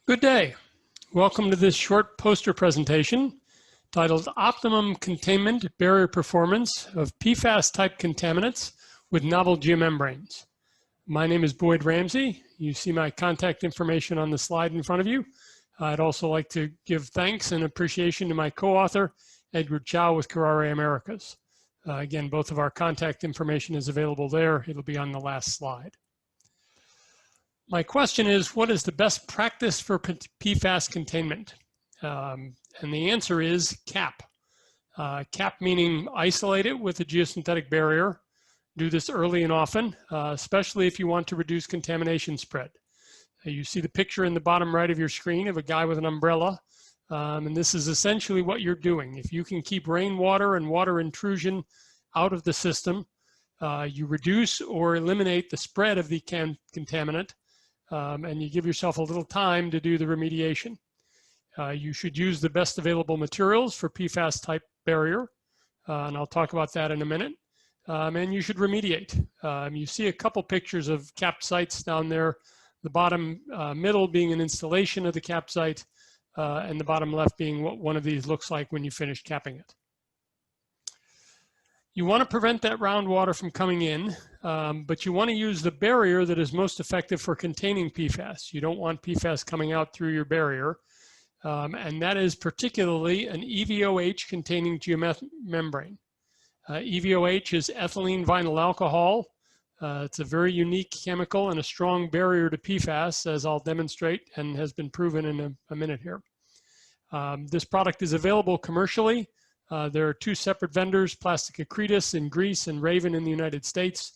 Good day. Welcome to this short poster presentation titled Optimum Containment Barrier Performance of PFAS-type Contaminants with Novel Geomembranes. My name is Boyd Ramsey. You see my contact information on the slide in front of you. I'd also like to give thanks and appreciation to my co-author, Edgar Chow with Carrare Americas. Again, both of our contact information is available there. It'll be on the last slide. My question is, what is the best practice for PFAS containment? And the answer is CAP. CAP meaning isolate it with a geosynthetic barrier. Do this early and often, especially if you want to reduce contamination spread. You see the picture in the bottom right of your screen of a guy with an umbrella. And this is essentially what you're doing. If you can keep rainwater and water intrusion out of the system, you reduce or eliminate the spread of the contaminant. And you give yourself a little time to do the remediation. You should use the best available materials for PFAS type barrier, and I'll talk about that in a minute. And you should remediate. You see a couple pictures of capped sites down there, the bottom middle being an installation of the capped site, and the bottom left being what one of these looks like when you finish capping it. You want to prevent that round water from coming in, but you want to use the barrier that is most effective for containing PFAS. You don't want PFAS coming out through your barrier, and that is particularly an EVOH containing geomembrane. EVOH is ethylene vinyl alcohol. It's a very unique chemical and a strong barrier to PFAS, as I'll demonstrate and has been proven in a minute here. This product is available commercially. There are two separate vendors, Plastic Accretus in Greece and Raven in the United States.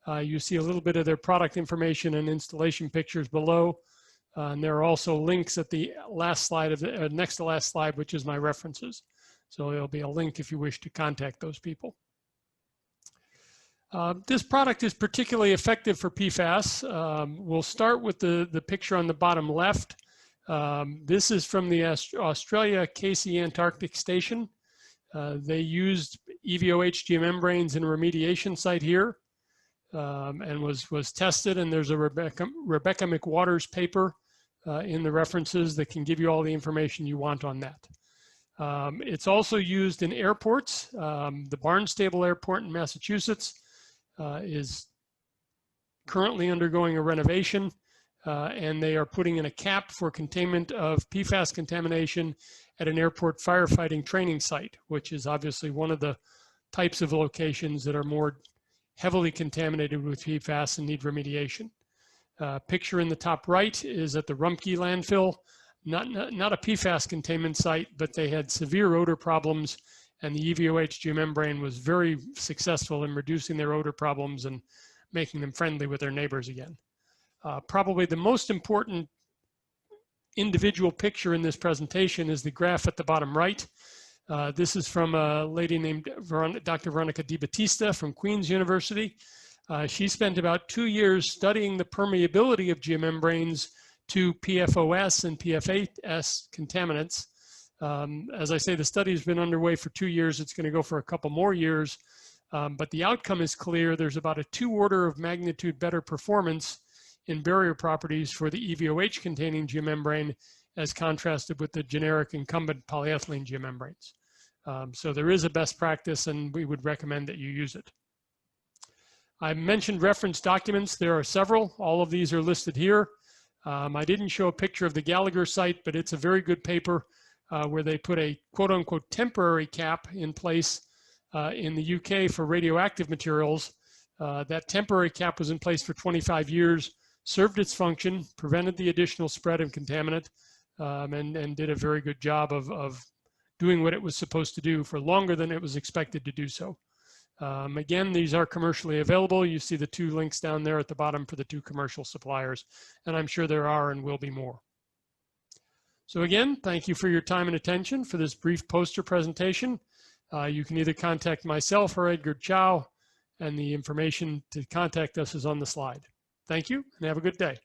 You see a little bit of their product information and installation pictures below. And there are also links at the last slide of the next to last slide, which is my references. So there'll be a link if you wish to contact those people. This product is particularly effective for PFAS. We'll start with the picture on the bottom left. This is from the Australia Casey Antarctic Station. They used EVOH geomembranes in a remediation site here and was tested, and there's a Rebecca McWaters paper in the references that can give you all the information you want on that. It's also used in airports. The Barnstable Airport in Massachusetts is currently undergoing a renovation, and they are putting in a cap for containment of PFAS contamination at an airport firefighting training site, which is obviously one of the types of locations that are more heavily contaminated with PFAS and need remediation. Picture in the top right is at the Rumpke landfill, not a PFAS containment site, but they had severe odor problems, and the EVOH geomembrane was very successful in reducing their odor problems and making them friendly with their neighbors again. Probably the most important individual picture in this presentation is the graph at the bottom right. This is from a lady named Dr. Veronica DiBattista from Queen's University. She spent about 2 years studying the permeability of geomembranes to PFOS and PFAS contaminants. As I say, the study has been underway for 2 years. It's going to go for a couple more years, but the outcome is clear. There's about a 2 order of magnitude better performance in barrier properties for the EVOH containing geomembrane as contrasted with the generic incumbent polyethylene geomembranes. So there is a best practice, and we would recommend that you use it. I mentioned reference documents. There are several. All of these are listed here. I didn't show a picture of the Gallagher site, but it's a very good paper where they put a quote-unquote temporary cap in place in the UK for radioactive materials. That temporary cap was in place for 25 years. Served its function, prevented the additional spread of contaminant, and did a very good job of doing what it was supposed to do for longer than it was expected to do so. Again, these are commercially available. You see the 2 links down there at the bottom for the 2 commercial suppliers, and I'm sure there are and will be more. So again, thank you for your time and attention for this brief poster presentation. You can either contact myself or Edgar Chow, and the information to contact us is on the slide. Thank you, and have a good day.